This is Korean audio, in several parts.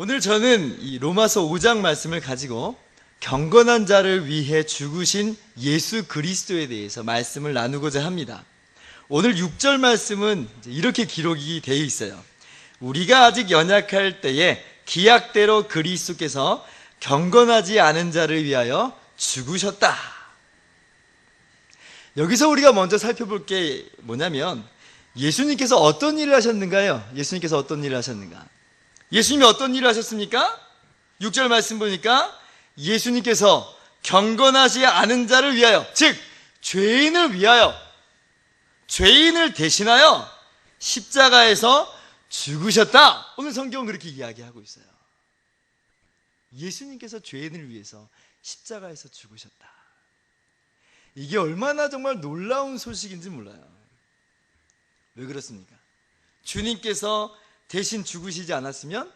오늘 저는 이 로마서 5장 말씀을 가지고 경건한 자를 위해 죽으신 예수 그리스도에 대해서 말씀을 나누고자 합니다. 오늘 6절 말씀은 이렇게 기록이 되어 있어요. 우리가 아직 연약할 때에 기약대로 그리스도께서 경건하지 않은 자를 위하여 죽으셨다. 여기서 우리가 먼저 살펴볼 게 뭐냐면, 예수님께서 어떤 일을 하셨는가요? 예수님께서 어떤 일을 하셨는가? 예수님이 어떤 일을 하셨습니까? 6절 말씀 보니까 예수님께서 경건하지 않은 자를 위하여, 즉 죄인을 위하여, 죄인을 대신하여 십자가에서 죽으셨다. 오늘 성경은 그렇게 이야기하고 있어요. 예수님께서 죄인을 위해서 십자가에서 죽으셨다. 이게 얼마나 정말 놀라운 소식인지 몰라요. 왜 그렇습니까? 주님께서 대신 죽으시지 않았으면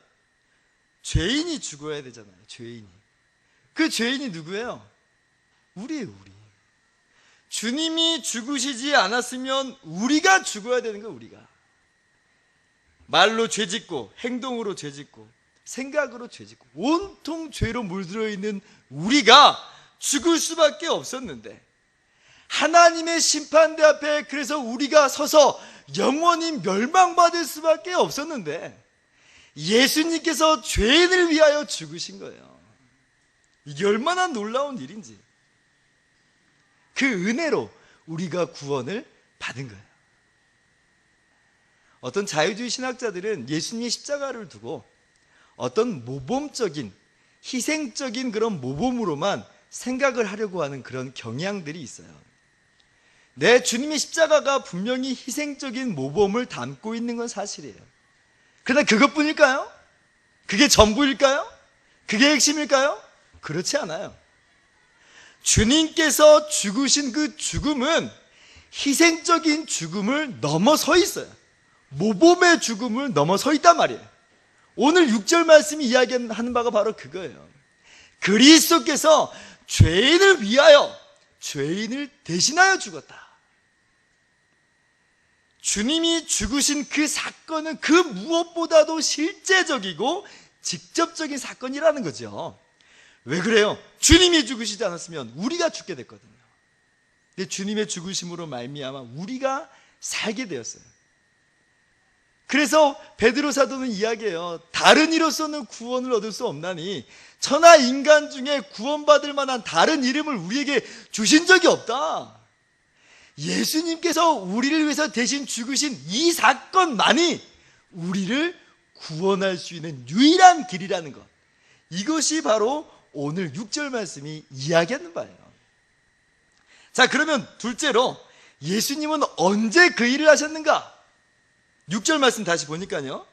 죄인이 죽어야 되잖아요. 죄인이. 그 죄인이 누구예요? 우리예요. 우리. 주님이 죽으시지 않았으면 우리가 죽어야 되는 거예요. 우리가. 말로 죄짓고, 행동으로 죄짓고, 생각으로 죄짓고, 온통 죄로 물들어 있는 우리가 죽을 수밖에 없었는데, 하나님의 심판대 앞에 그래서 우리가 서서 영원히 멸망받을 수밖에 없었는데, 예수님께서 죄인을 위하여 죽으신 거예요. 이게 얼마나 놀라운 일인지. 그 은혜로 우리가 구원을 받은 거예요. 어떤 자유주의 신학자들은 예수님의 십자가를 두고 어떤 모범적인, 희생적인 그런 모범으로만 생각을 하려고 하는 그런 경향들이 있어요. 네, 주님의 십자가가 분명히 희생적인 모범을 담고 있는 건 사실이에요. 그러나 그것뿐일까요? 그게 전부일까요? 그게 핵심일까요? 그렇지 않아요. 주님께서 죽으신 그 죽음은 희생적인 죽음을 넘어서 있어요. 모범의 죽음을 넘어서 있단 말이에요. 오늘 6절 말씀이 이야기하는 바가 바로 그거예요. 그리스도께서 죄인을 위하여, 죄인을 대신하여 죽었다. 주님이 죽으신 그 사건은 그 무엇보다도 실제적이고 직접적인 사건이라는 거죠. 왜 그래요? 주님이 죽으시지 않았으면 우리가 죽게 됐거든요. 근데 주님의 죽으심으로 말미암아 우리가 살게 되었어요. 그래서 베드로 사도는 이야기해요. 다른 이로서는 구원을 얻을 수 없나니 천하 인간 중에 구원받을 만한 다른 이름을 우리에게 주신 적이 없다. 예수님께서 우리를 위해서 대신 죽으신 이 사건만이 우리를 구원할 수 있는 유일한 길이라는 것. 이것이 바로 오늘 6절 말씀이 이야기하는 바예요. 자, 그러면 둘째로 예수님은 언제 그 일을 하셨는가? 6절 말씀 다시 보니까요,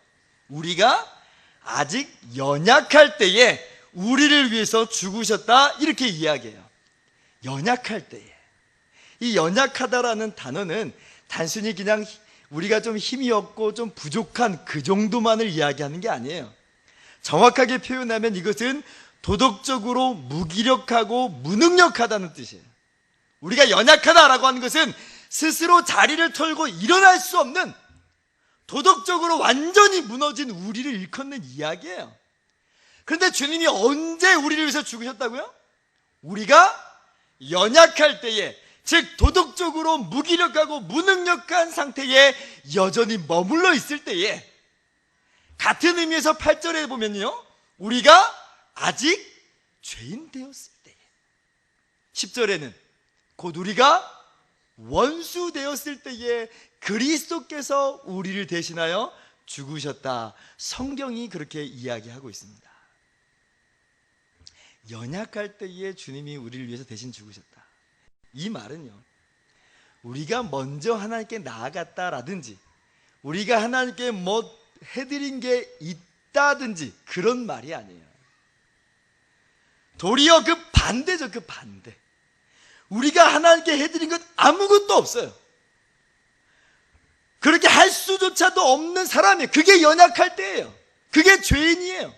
우리가 아직 연약할 때에 우리를 위해서 죽으셨다, 이렇게 이야기해요. 연약할 때에. 이 연약하다라는 단어는 단순히 그냥 우리가 좀 힘이 없고 좀 부족한 그 정도만을 이야기하는 게 아니에요. 정확하게 표현하면 이것은 도덕적으로 무기력하고 무능력하다는 뜻이에요. 우리가 연약하다라고 하는 것은 스스로 자리를 털고 일어날 수 없는, 도덕적으로 완전히 무너진 우리를 일컫는 이야기예요. 그런데 주님이 언제 우리를 위해서 죽으셨다고요? 우리가 연약할 때에, 즉 도덕적으로 무기력하고 무능력한 상태에 여전히 머물러 있을 때에, 같은 의미에서 8절에 보면요, 우리가 아직 죄인 되었을 때에, 10절에는 곧 우리가 원수 되었을 때에 그리스도께서 우리를 대신하여 죽으셨다. 성경이 그렇게 이야기하고 있습니다. 연약할 때에 주님이 우리를 위해서 대신 죽으셨다. 이 말은요, 우리가 먼저 하나님께 나아갔다라든지 우리가 하나님께 뭐 해드린 게 있다든지 그런 말이 아니에요. 도리어 그 반대죠. 그 반대. 우리가 하나님께 해드린 건 아무것도 없어요. 그렇게 할 수조차도 없는 사람이에요. 그게 연약할 때예요. 그게 죄인이에요.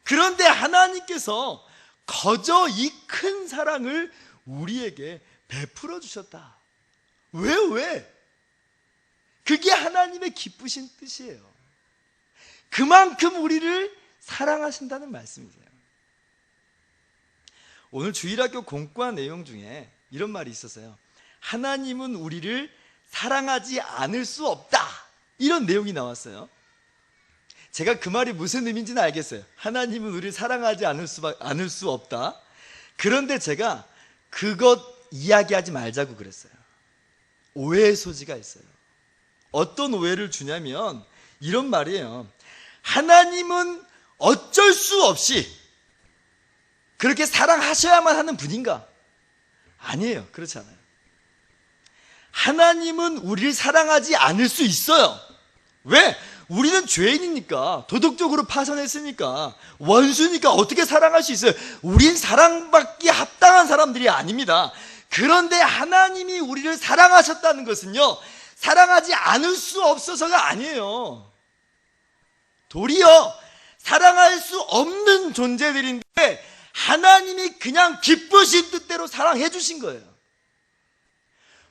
그런데 하나님께서 거저 이 큰 사랑을 우리에게 베풀어 주셨다. 왜? 그게 하나님의 기쁘신 뜻이에요. 그만큼 우리를 사랑하신다는 말씀이세요. 오늘 주일학교 공과 내용 중에 이런 말이 있었어요. 하나님은 우리를 사랑하지 않을 수 없다, 이런 내용이 나왔어요. 제가 그 말이 무슨 의미인지는 알겠어요. 하나님은 우리를 사랑하지 않을 수 없다. 그런데 제가 그것 이야기하지 말자고 그랬어요. 오해의 소지가 있어요. 어떤 오해를 주냐면 이런 말이에요. 하나님은 어쩔 수 없이 그렇게 사랑하셔야만 하는 분인가? 아니에요. 그렇지 않아요. 하나님은 우리를 사랑하지 않을 수 있어요. 왜? 우리는 죄인이니까, 도덕적으로 파산했으니까, 원수니까 어떻게 사랑할 수 있어요? 우린 사랑받기 합당한 사람들이 아닙니다. 그런데 하나님이 우리를 사랑하셨다는 것은요, 사랑하지 않을 수 없어서가 아니에요. 도리어 사랑할 수 없는 존재들인데 하나님이 그냥 기쁘신 뜻대로 사랑해 주신 거예요.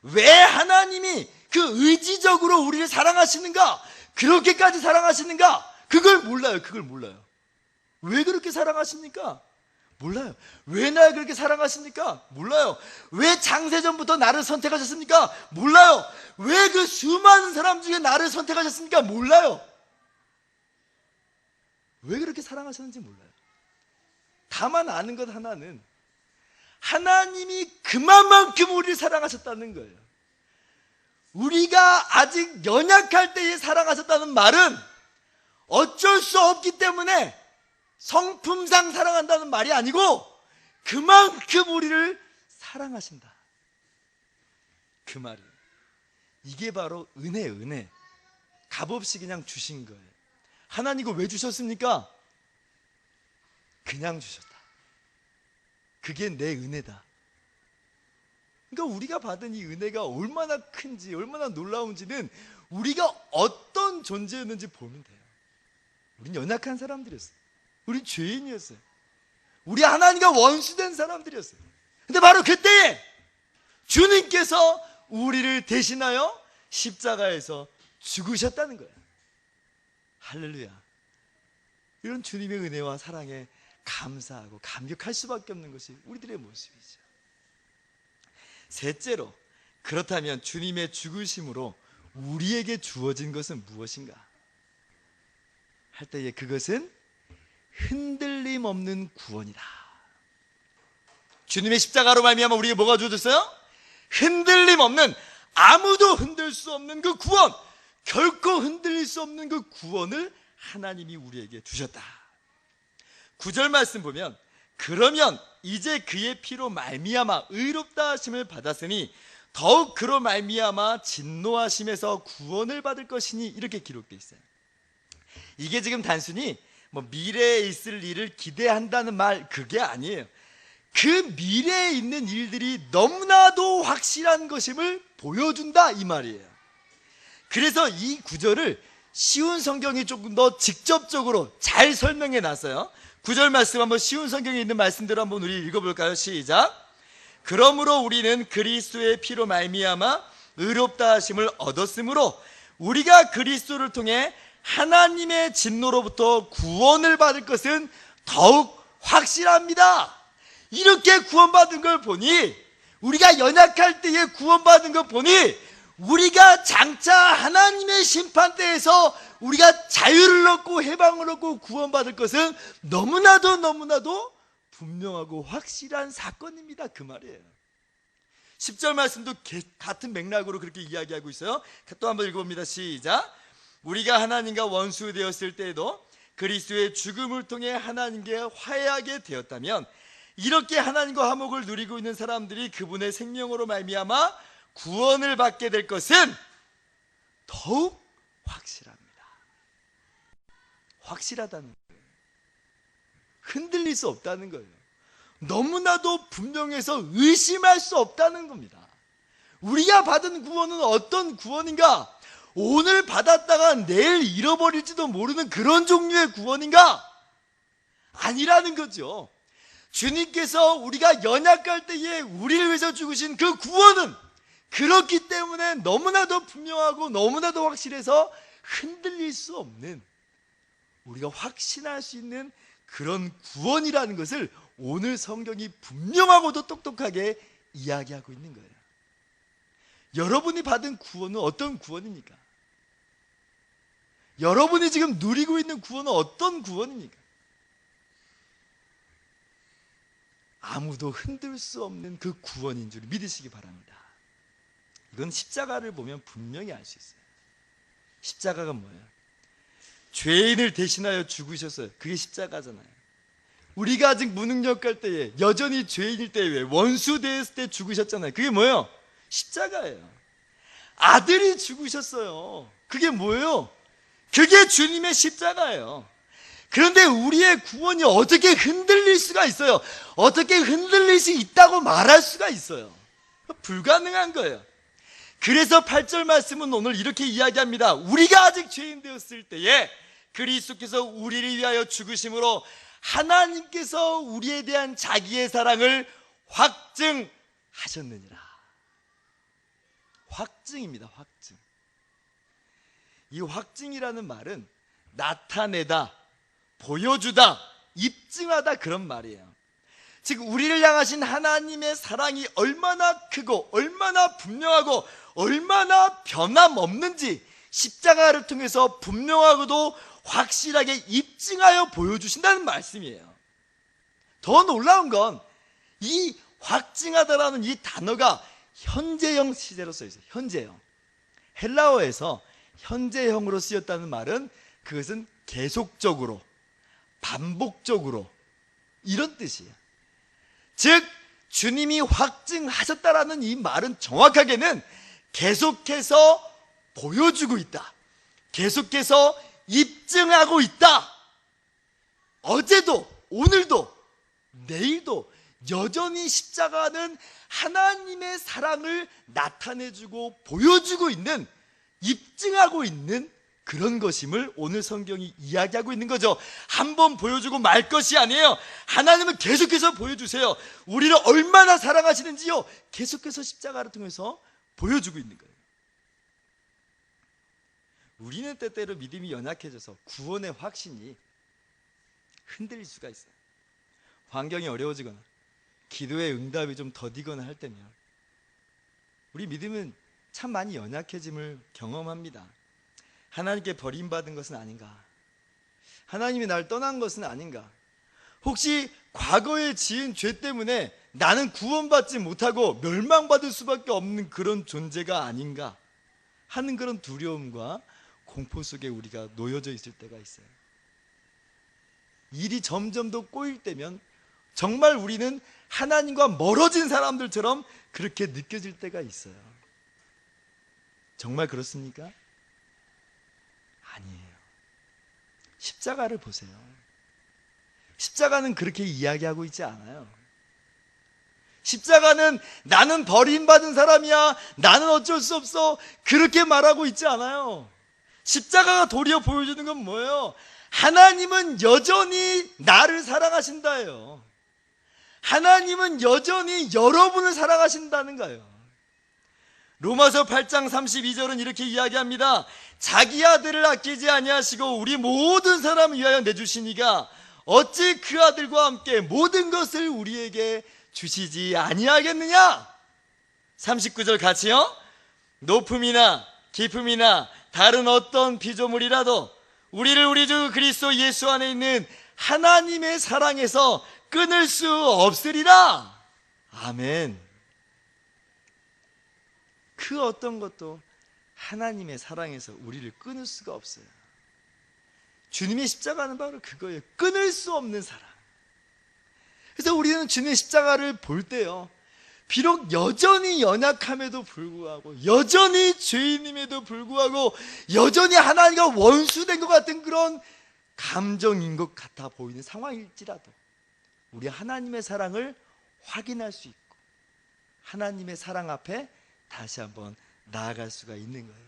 왜 하나님이 그 의지적으로 우리를 사랑하시는가? 그렇게까지 사랑하시는가? 그걸 몰라요. 그걸 몰라요. 왜 그렇게 사랑하십니까? 몰라요. 왜 날 그렇게 사랑하십니까? 몰라요. 왜 창세전부터 나를 선택하셨습니까? 몰라요. 왜 그 수많은 사람 중에 나를 선택하셨습니까? 몰라요. 왜 그렇게 사랑하셨는지 몰라요. 다만 아는 것 하나는 하나님이 그만큼 우리를 사랑하셨다는 거예요. 우리가 아직 연약할 때에 사랑하셨다는 말은 어쩔 수 없기 때문에 성품상 사랑한다는 말이 아니고 그만큼 우리를 사랑하신다, 그 말이에요. 이게 바로 은혜. 값없이 그냥 주신 거예요. 하나님 이거 왜 주셨습니까? 그냥 주셨다. 그게 내 은혜다. 그러니까 우리가 받은 이 은혜가 얼마나 큰지, 얼마나 놀라운지는 우리가 어떤 존재였는지 보면 돼요. 우린 연약한 사람들이었어요. 우린 죄인이었어요. 우리 하나님과 원수된 사람들이었어요. 근데 바로 그때에 주님께서 우리를 대신하여 십자가에서 죽으셨다는 거예요. 할렐루야. 이런 주님의 은혜와 사랑에 감사하고 감격할 수밖에 없는 것이 우리들의 모습이죠. 셋째로, 그렇다면 주님의 죽으심으로 우리에게 주어진 것은 무엇인가 할 때에 그것은 흔들림 없는 구원이다. 주님의 십자가로 말미암아 우리에게 뭐가 주어졌어요? 흔들림 없는, 아무도 흔들 수 없는 그 구원, 결코 흔들릴 수 없는 그 구원을 하나님이 우리에게 주셨다. 9절 말씀 보면, 그러면 이제 그의 피로 말미암아 의롭다 하심을 받았으니 더욱 그로 말미암아 진노하심에서 구원을 받을 것이니, 이렇게 기록되어 있어요. 이게 지금 단순히 미래에 있을 일을 기대한다는 말, 그게 아니에요. 그 미래에 있는 일들이 너무나도 확실한 것임을 보여준다, 이 말이에요. 그래서 이 구절을 쉬운 성경이 조금 더 직접적으로 잘 설명해 놨어요. 9절 말씀 한번 쉬운 성경에 있는 말씀대로 한번 우리 읽어볼까요? 시작. 그러므로 우리는 그리스도의 피로 말미암아 의롭다 하심을 얻었으므로 우리가 그리스도를 통해 하나님의 진노로부터 구원을 받을 것은 더욱 확실합니다. 이렇게 구원받은 걸 보니, 우리가 연약할 때에 구원받은 걸 보니, 우리가 장차 하나님의 심판대에서 우리가 자유를 얻고 해방을 얻고 구원받을 것은 너무나도 분명하고 확실한 사건입니다, 그 말이에요. 10절 말씀도 같은 맥락으로 그렇게 이야기하고 있어요. 또 한번 읽어봅니다. 시작. 우리가 하나님과 원수 되었을 때에도 그리스도의 죽음을 통해 하나님께 화해하게 되었다면, 이렇게 하나님과 화목을 누리고 있는 사람들이 그분의 생명으로 말미암아 구원을 받게 될 것은 더욱 확실합니다. 확실하다는 거예요. 흔들릴 수 없다는 거예요. 너무나도 분명해서 의심할 수 없다는 겁니다. 우리가 받은 구원은 어떤 구원인가? 오늘 받았다가 내일 잃어버릴지도 모르는 그런 종류의 구원인가? 아니라는 거죠. 주님께서 우리가 연약할 때에 우리를 위해서 죽으신 그 구원은 그렇기 때문에 너무나도 분명하고 너무나도 확실해서 흔들릴 수 없는 우리가 확신할 수 있는 그런 구원이라는 것을 오늘 성경이 분명하고도 똑똑하게 이야기하고 있는 거예요. 여러분이 받은 구원은 어떤 구원입니까? 여러분이 지금 누리고 있는 구원은 어떤 구원입니까? 아무도 흔들 수 없는 그 구원인 줄 믿으시기 바랍니다. 이건 십자가를 보면 분명히 알 수 있어요. 십자가가 뭐예요? 죄인을 대신하여 죽으셨어요. 그게 십자가잖아요. 우리가 아직 무능력할 때에, 여전히 죄인일 때에, 왜 원수 되었을 때 죽으셨잖아요. 그게 뭐예요? 십자가예요. 아들이 죽으셨어요. 그게 뭐예요? 그게 주님의 십자가예요. 그런데 우리의 구원이 어떻게 흔들릴 수가 있어요? 어떻게 흔들릴 수 있다고 말할 수가 있어요? 불가능한 거예요. 그래서 8절 말씀은 오늘 이렇게 이야기합니다. 우리가 아직 죄인 되었을 때에 그리스도께서 우리를 위하여 죽으심으로 하나님께서 우리에 대한 자기의 사랑을 확증하셨느니라. 확증입니다. 확증. 이 확증이라는 말은 나타내다, 보여주다, 입증하다 그런 말이에요. 즉 우리를 향하신 하나님의 사랑이 얼마나 크고 얼마나 분명하고 얼마나 변함없는지 십자가를 통해서 분명하고도 확실하게 입증하여 보여주신다는 말씀이에요. 더 놀라운 건 이 확증하다라는 이 단어가 현재형 시제로 써 있어요. 현재형. 헬라어에서 현재형으로 쓰였다는 말은 그것은 계속적으로, 반복적으로 이런 뜻이에요. 즉 주님이 확증하셨다라는 이 말은 정확하게는 계속해서 보여주고 있다, 계속해서 입증하고 있다. 어제도 오늘도 내일도 여전히 십자가는 하나님의 사랑을 나타내주고 보여주고 있는, 입증하고 있는 그런 것임을 오늘 성경이 이야기하고 있는 거죠. 한번 보여주고 말 것이 아니에요. 하나님은 계속해서 보여주세요. 우리를 얼마나 사랑하시는지요, 계속해서 십자가를 통해서 보여주고 있는 거예요. 우리는 때때로 믿음이 연약해져서 구원의 확신이 흔들릴 수가 있어요. 환경이 어려워지거나 기도의 응답이 좀 더디거나 할 때면 우리 믿음은 참 많이 연약해짐을 경험합니다. 하나님께 버림받은 것은 아닌가? 하나님이 날 떠난 것은 아닌가? 혹시 과거에 지은 죄 때문에 나는 구원받지 못하고 멸망받을 수밖에 없는 그런 존재가 아닌가 하는 그런 두려움과 공포 속에 우리가 놓여져 있을 때가 있어요. 일이 점점 더 꼬일 때면 정말 우리는 하나님과 멀어진 사람들처럼 그렇게 느껴질 때가 있어요. 정말 그렇습니까? 아니에요. 십자가를 보세요. 십자가는 그렇게 이야기하고 있지 않아요. 십자가는 나는 버림받은 사람이야, 나는 어쩔 수 없어, 그렇게 말하고 있지 않아요. 십자가가 도리어 보여주는 건 뭐예요? 하나님은 여전히 나를 사랑하신다예요. 하나님은 여전히 여러분을 사랑하신다는 거예요. 로마서 8장 32절은 이렇게 이야기합니다. 자기 아들을 아끼지 아니하시고 우리 모든 사람을 위하여 내주시니가 어찌 그 아들과 함께 모든 것을 우리에게 주시지 아니하겠느냐? 39절 같이요. 높음이나 깊음이나 다른 어떤 피조물이라도 우리를 우리 주 그리스도 예수 안에 있는 하나님의 사랑에서 끊을 수 없으리라. 아멘. 그 어떤 것도 하나님의 사랑에서 우리를 끊을 수가 없어요. 주님의 십자가는 바로 그거예요. 끊을 수 없는 사랑. 그래서 우리는 주님의 십자가를 볼 때요, 비록 여전히 연약함에도 불구하고, 여전히 죄인임에도 불구하고, 여전히 하나님과 원수된 것 같은 그런 감정인 것 같아 보이는 상황일지라도 우리 하나님의 사랑을 확인할 수 있고 하나님의 사랑 앞에 다시 한번 나아갈 수가 있는 거예요.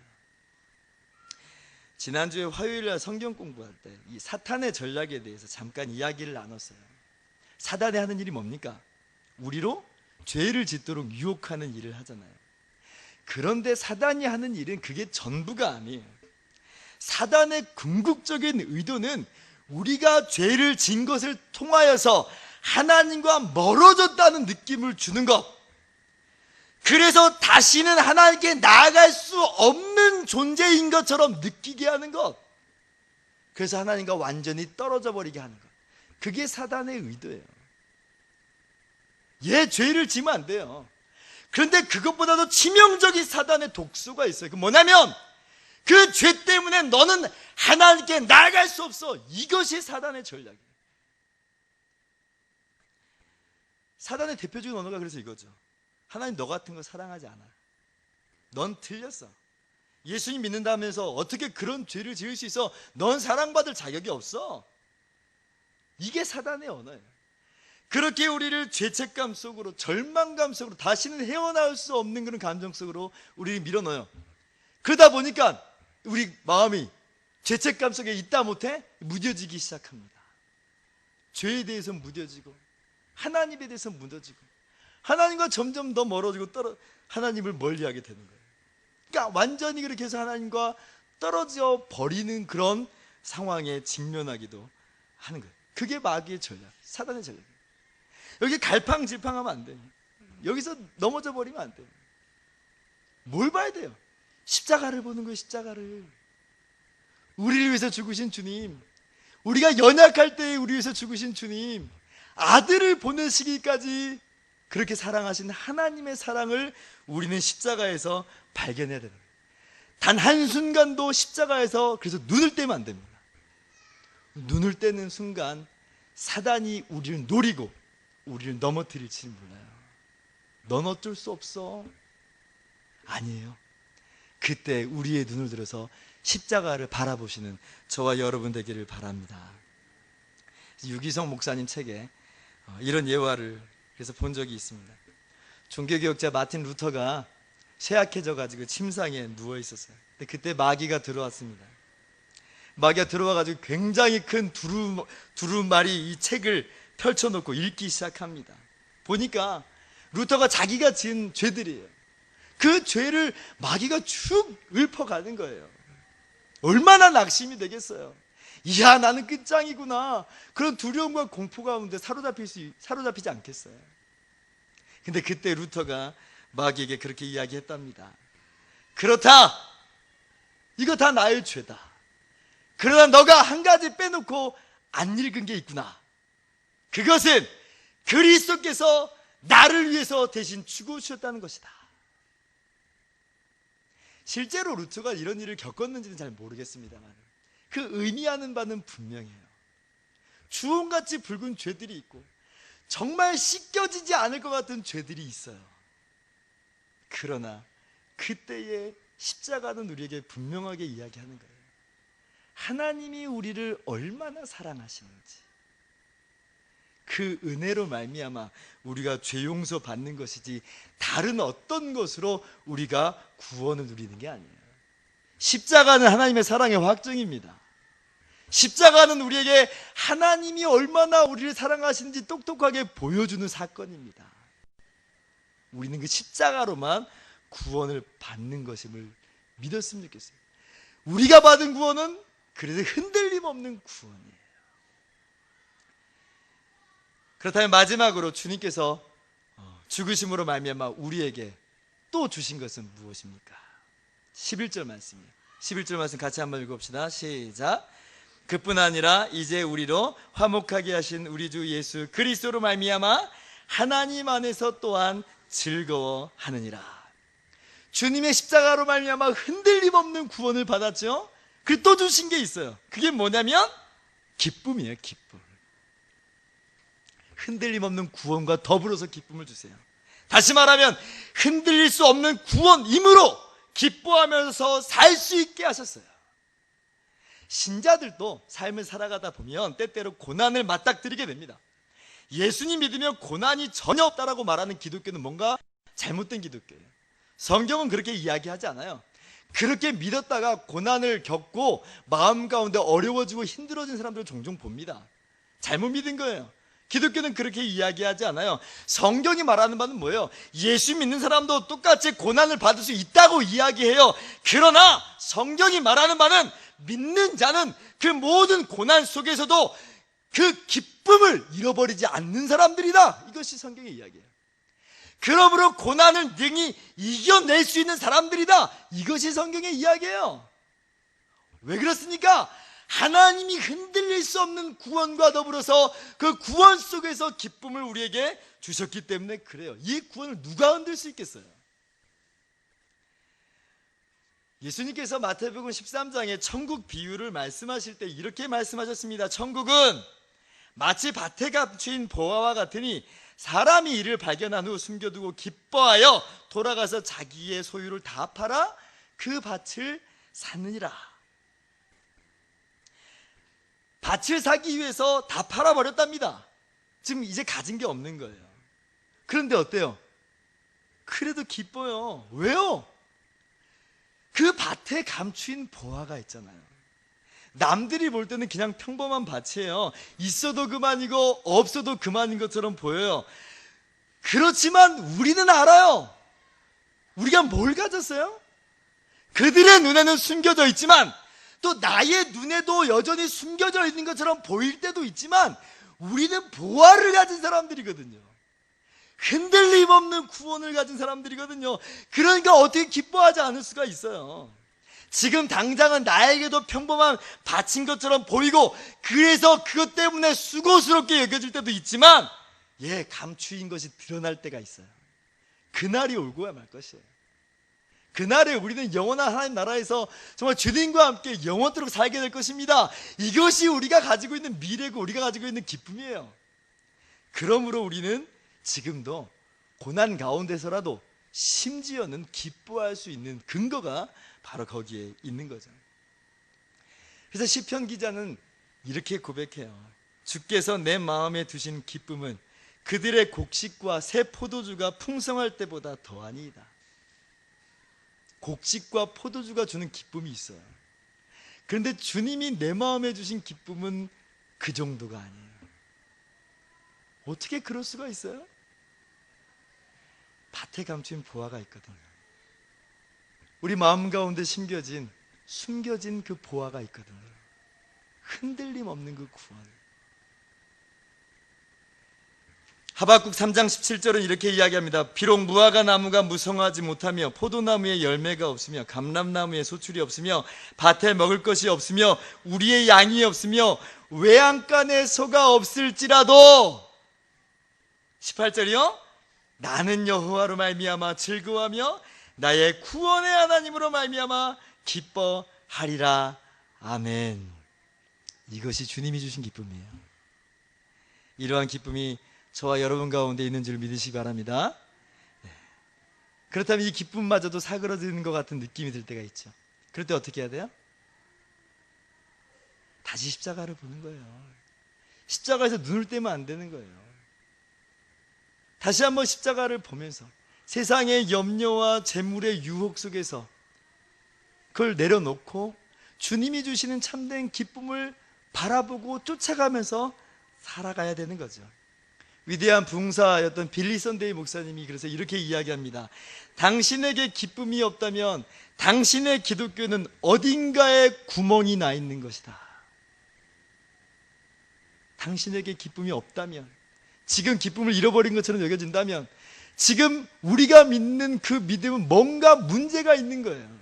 지난주에 화요일날 성경 공부할 때 이 사탄의 전략에 대해서 잠깐 이야기를 나눴어요. 사단이 하는 일이 뭡니까? 우리로 죄를 짓도록 유혹하는 일을 하잖아요. 그런데 사단이 하는 일은 그게 전부가 아니에요. 사단의 궁극적인 의도는 우리가 죄를 진 것을 통하여서 하나님과 멀어졌다는 느낌을 주는 것, 그래서 다시는 하나님께 나아갈 수 없는 존재인 것처럼 느끼게 하는 것, 그래서 하나님과 완전히 떨어져 버리게 하는 것, 그게 사단의 의도예요. 얘 죄를 지면 안 돼요. 그런데 그것보다도 치명적인 사단의 독소가 있어요. 그 뭐냐면 그 죄 때문에 너는 하나님께 나아갈 수 없어. 이것이 사단의 전략이에요. 사단의 대표적인 언어가 그래서 이거죠. 하나님 너 같은 거 사랑하지 않아. 넌 틀렸어. 예수님 믿는다면서 어떻게 그런 죄를 지을 수 있어? 넌 사랑받을 자격이 없어. 이게 사단의 언어예요. 그렇게 우리를 죄책감 속으로, 절망감 속으로, 다시는 헤어나올 수 없는 그런 감정 속으로 우리를 밀어넣어요. 그러다 보니까 우리 마음이 죄책감 속에 있다 못해 무뎌지기 시작합니다. 죄에 대해서 무뎌지고 하나님에 대해서 무너지고 하나님과 점점 더 멀어지고 하나님을 멀리하게 되는 거예요. 그러니까 완전히 그렇게 해서 하나님과 떨어져 버리는 그런 상황에 직면하기도 하는 거예요. 그게 마귀의 전략, 사단의 전략이에요. 여기 갈팡질팡하면 안 돼요. 여기서 넘어져 버리면 안 돼요. 뭘 봐야 돼요? 십자가를 보는 거예요. 십자가를. 우리를 위해서 죽으신 주님, 우리가 연약할 때에 우리 위해서 죽으신 주님, 아들을 보내시기까지 그렇게 사랑하신 하나님의 사랑을 우리는 십자가에서 발견해야 되는 거예요. 단 한순간도 십자가에서 그래서 눈을 떼면 안 됩니다. 눈을 떼는 순간 사단이 우리를 노리고 우리를 넘어뜨릴지 몰라요. 넌 어쩔 수 없어. 아니에요. 그때 우리의 눈을 들어서 십자가를 바라보시는 저와 여러분 되기를 바랍니다. 유기성 목사님 책에 이런 예화를 그래서 본 적이 있습니다. 종교개혁자 마틴 루터가 쇠약해져 가지고 침상에 누워 있었어요. 근데 그때 마귀가 들어왔습니다. 마귀가 들어와가지고 굉장히 큰 두루마리 이 책을 펼쳐놓고 읽기 시작합니다. 보니까 루터가 자기가 지은 죄들이에요. 그 죄를 마귀가 쭉 읊어가는 거예요. 얼마나 낙심이 되겠어요. 이야, 나는 끝장이구나. 그런 두려움과 공포 가운데 사로잡히지 않겠어요. 근데 그때 루터가 마귀에게 그렇게 이야기했답니다. 그렇다. 이거 다 나의 죄다. 그러나 너가 한 가지 빼놓고 안 읽은 게 있구나. 그것은 그리스도께서 나를 위해서 대신 죽으셨다는 것이다. 실제로 루터가 이런 일을 겪었는지는 잘 모르겠습니다만 그 의미하는 바는 분명해요. 주홍같이 붉은 죄들이 있고 정말 씻겨지지 않을 것 같은 죄들이 있어요. 그러나 그때의 십자가는 우리에게 분명하게 이야기하는 거예요. 하나님이 우리를 얼마나 사랑하시는지, 그 은혜로 말미암아 우리가 죄 용서 받는 것이지 다른 어떤 것으로 우리가 구원을 누리는 게 아니에요. 십자가는 하나님의 사랑의 확증입니다. 십자가는 우리에게 하나님이 얼마나 우리를 사랑하시는지 똑똑하게 보여주는 사건입니다. 우리는 그 십자가로만 구원을 받는 것임을 믿었으면 좋겠어요. 우리가 받은 구원은 그래서 흔들림 없는 구원이에요. 그렇다면 마지막으로 주님께서 죽으심으로 말미암아 우리에게 또 주신 것은 무엇입니까? 11절 말씀이에요. 11절 말씀 같이 한번 읽어봅시다. 시작. 그뿐 아니라 이제 우리로 화목하게 하신 우리 주 예수 그리스도로 말미암아 하나님 안에서 또한 즐거워하느니라. 주님의 십자가로 말미암아 흔들림 없는 구원을 받았죠. 그리고 또 주신 게 있어요. 그게 뭐냐면 기쁨이에요. 기쁨. 흔들림 없는 구원과 더불어서 기쁨을 주세요. 다시 말하면 흔들릴 수 없는 구원임으로 기뻐하면서 살 수 있게 하셨어요. 신자들도 삶을 살아가다 보면 때때로 고난을 맞닥뜨리게 됩니다. 예수님 믿으면 고난이 전혀 없다라고 말하는 기독교는 뭔가 잘못된 기독교예요. 성경은 그렇게 이야기하지 않아요. 그렇게 믿었다가 고난을 겪고 마음 가운데 어려워지고 힘들어진 사람들을 종종 봅니다. 잘못 믿은 거예요. 기독교는 그렇게 이야기하지 않아요. 성경이 말하는 바는 뭐예요? 예수 믿는 사람도 똑같이 고난을 받을 수 있다고 이야기해요. 그러나 성경이 말하는 바는 믿는 자는 그 모든 고난 속에서도 그 기쁨을 잃어버리지 않는 사람들이다. 이것이 성경의 이야기예요. 그러므로 고난을 능히 이겨낼 수 있는 사람들이다. 이것이 성경의 이야기예요. 왜 그렇습니까? 하나님이 흔들릴 수 없는 구원과 더불어서 그 구원 속에서 기쁨을 우리에게 주셨기 때문에 그래요. 이 구원을 누가 흔들 수 있겠어요? 예수님께서 마태복음 13장에 천국 비유를 말씀하실 때 이렇게 말씀하셨습니다. 천국은 마치 밭에 감추인 보화와 같으니 사람이 이를 발견한 후 숨겨두고 기뻐하여 돌아가서 자기의 소유를 다 팔아 그 밭을 사느니라. 밭을 사기 위해서 다 팔아버렸답니다. 지금 이제 가진 게 없는 거예요. 그런데 어때요? 그래도 기뻐요. 왜요? 그 밭에 감추인 보화가 있잖아요. 남들이 볼 때는 그냥 평범한 밭이에요. 있어도 그만이고 없어도 그만인 것처럼 보여요. 그렇지만 우리는 알아요. 우리가 뭘 가졌어요? 그들의 눈에는 숨겨져 있지만 또 나의 눈에도 여전히 숨겨져 있는 것처럼 보일 때도 있지만 우리는 보화를 가진 사람들이거든요. 흔들림 없는 구원을 가진 사람들이거든요. 그러니까 어떻게 기뻐하지 않을 수가 있어요. 지금 당장은 나에게도 평범한 밭인 것처럼 보이고 그래서 그것 때문에 수고스럽게 여겨질 때도 있지만 감추인 것이 드러날 때가 있어요. 그날이 올고야 말 것이에요. 그날에 우리는 영원한 하나님 나라에서 정말 주님과 함께 영원토록 살게 될 것입니다. 이것이 우리가 가지고 있는 미래고 우리가 가지고 있는 기쁨이에요. 그러므로 우리는 지금도 고난 가운데서라도 심지어는 기뻐할 수 있는 근거가 바로 거기에 있는 거죠. 그래서 시편 기자는 이렇게 고백해요. 주께서 내 마음에 두신 기쁨은 그들의 곡식과 새 포도주가 풍성할 때보다 더하니이다. 곡식과 포도주가 주는 기쁨이 있어요. 그런데 주님이 내 마음에 주신 기쁨은 그 정도가 아니에요. 어떻게 그럴 수가 있어요? 밭에 감춘 보화가 있거든요. 우리 마음 가운데 숨겨진 그 보화가 있거든요. 흔들림 없는 그 구원. 하박국 3장 17절은 이렇게 이야기합니다. 비록 무화과 나무가 무성하지 못하며 포도나무에 열매가 없으며 감람나무에 소출이 없으며 밭에 먹을 것이 없으며 우리의 양이 없으며 외양간에 소가 없을지라도 18절이요. 나는 여호와로 말미암아 즐거워하며 나의 구원의 하나님으로 말미암아 기뻐하리라. 아멘. 이것이 주님이 주신 기쁨이에요. 이러한 기쁨이 저와 여러분 가운데 있는 줄 믿으시기 바랍니다. 그렇다면 이 기쁨마저도 사그러지는 것 같은 느낌이 들 때가 있죠. 그럴 때 어떻게 해야 돼요? 다시 십자가를 보는 거예요. 십자가에서 눈을 떼면 안 되는 거예요. 다시 한번 십자가를 보면서 세상의 염려와 재물의 유혹 속에서 그걸 내려놓고 주님이 주시는 참된 기쁨을 바라보고 쫓아가면서 살아가야 되는 거죠. 위대한 부흥사였던 빌리 선데이 목사님이 그래서 이렇게 이야기합니다. 당신에게 기쁨이 없다면 당신의 기독교는 어딘가에 구멍이 나 있는 것이다. 당신에게 기쁨이 없다면, 지금 기쁨을 잃어버린 것처럼 여겨진다면 지금 우리가 믿는 그 믿음은 뭔가 문제가 있는 거예요.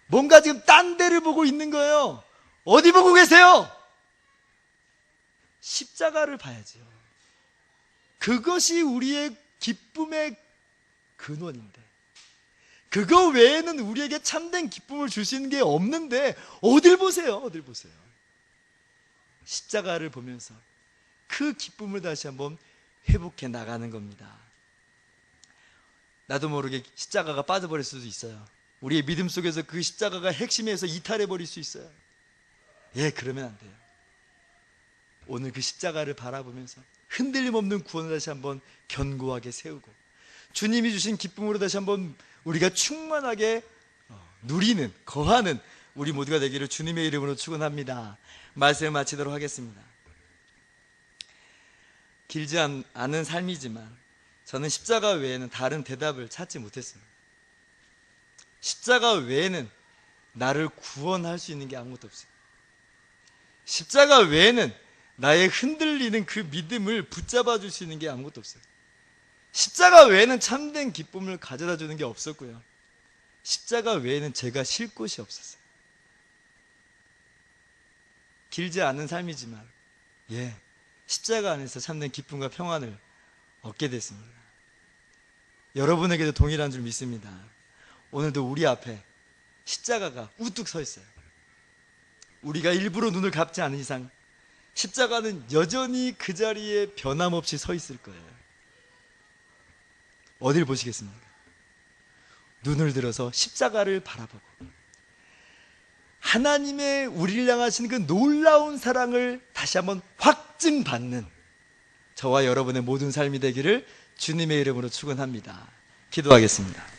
뭔가 지금 딴 데를 보고 있는 거예요. 어디 보고 계세요? 십자가를 봐야죠. 그것이 우리의 기쁨의 근원인데, 그거 외에는 우리에게 참된 기쁨을 줄 수 있는 게 없는데 어딜 보세요? 어딜 보세요? 십자가를 보면서 그 기쁨을 다시 한번 회복해 나가는 겁니다. 나도 모르게 십자가가 빠져버릴 수도 있어요. 우리의 믿음 속에서 그 십자가가 핵심에서 이탈해버릴 수 있어요. 그러면 안 돼요. 오늘 그 십자가를 바라보면서 흔들림 없는 구원을 다시 한번 견고하게 세우고 주님이 주신 기쁨으로 다시 한번 우리가 충만하게 누리는, 거하는 우리 모두가 되기를 주님의 이름으로 축원합니다. 말씀을 마치도록 하겠습니다. 길지 않은 삶이지만 저는 십자가 외에는 다른 대답을 찾지 못했습니다. 십자가 외에는 나를 구원할 수 있는 게 아무것도 없어요. 십자가 외에는 나의 흔들리는 그 믿음을 붙잡아 줄 수 있는 게 아무것도 없어요. 십자가 외에는 참된 기쁨을 가져다 주는 게 없었고요. 십자가 외에는 제가 쉴 곳이 없었어요. 길지 않은 삶이지만 십자가 안에서 참된 기쁨과 평안을 얻게 됐습니다. 여러분에게도 동일한 줄 믿습니다. 오늘도 우리 앞에 십자가가 우뚝 서 있어요. 우리가 일부러 눈을 감지 않은 이상 십자가는 여전히 그 자리에 변함없이 서 있을 거예요. 어딜 보시겠습니까? 눈을 들어서 십자가를 바라보고 하나님의 우리를 향하신 그 놀라운 사랑을 다시 한번 확증받는 저와 여러분의 모든 삶이 되기를 주님의 이름으로 축원합니다. 기도하겠습니다.